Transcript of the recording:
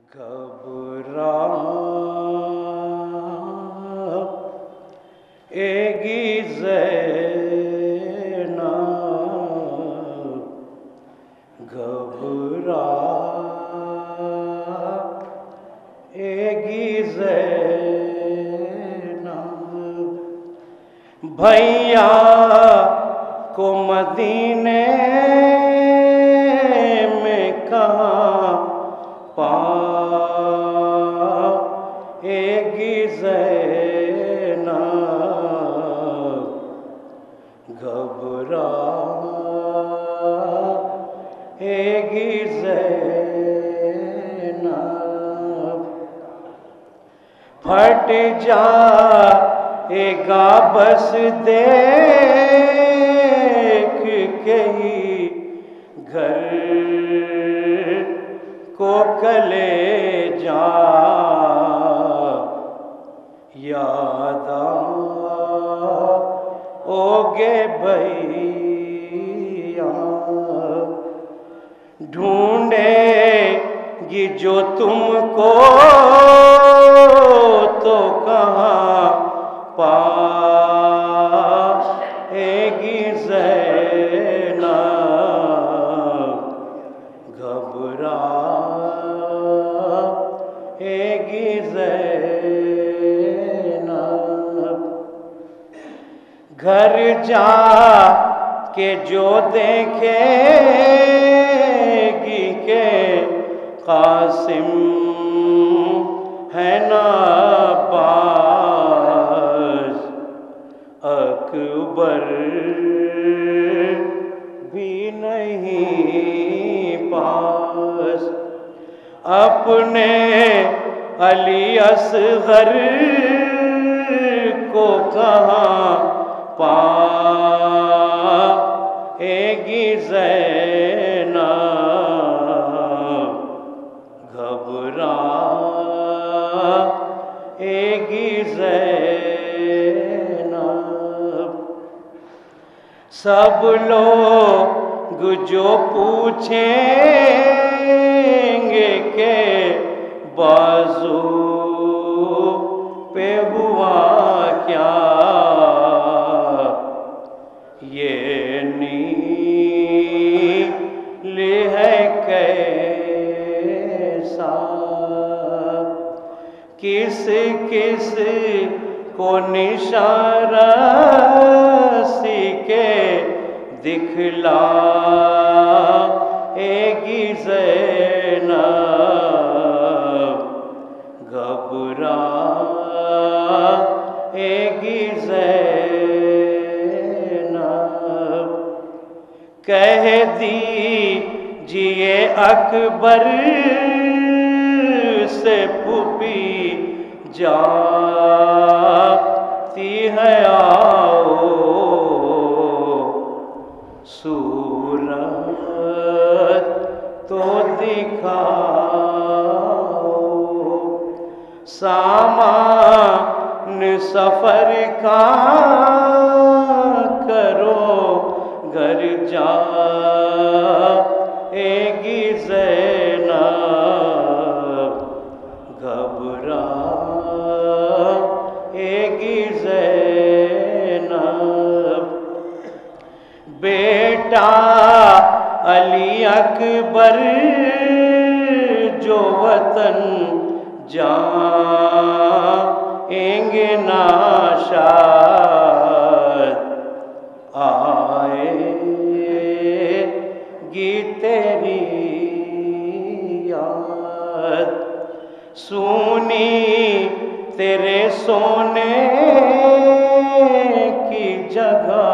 घबराएगी ज़ैनब, घबराएगी ज़ैनब। भैया को मदीने में कहाँ पाएगी ज़ैनब, घबराएगी ज़ैनब। फट जाएगा बस देख के ही घर को कलेजा, याद आओगे भैया। ढूंढेगी जो तुमको तो कहाँ पाएगी ज़ैनब, घबराएगी ज़ैनब। घर जा के जो देखेगी के कासिम है ना पास, अकबर भी नहीं पास। अपने अली असगर को कहाँ पाएगी ज़ैनब, घबराएगी ज़ैनब। सब लोग जो पूछेंगे के बाजू पे हुआ क्या, ये नील है कैसा। किस किस को निशारा सीखे दिखलाएगी ज़ैनब, घबराएगी ज़ैनब। कह दीजिए अकबर से पुपी जाती है आओ, सूरत तो दिखाओ। सामान सफर का करो, घर जाएगी ज़ैनब, घबराएगी ज़ैनब। बेटा अली अकबर जो वतन जाएंगे नाशाद, आएगी तेरी याद। सुनी तेरे सोने की जगह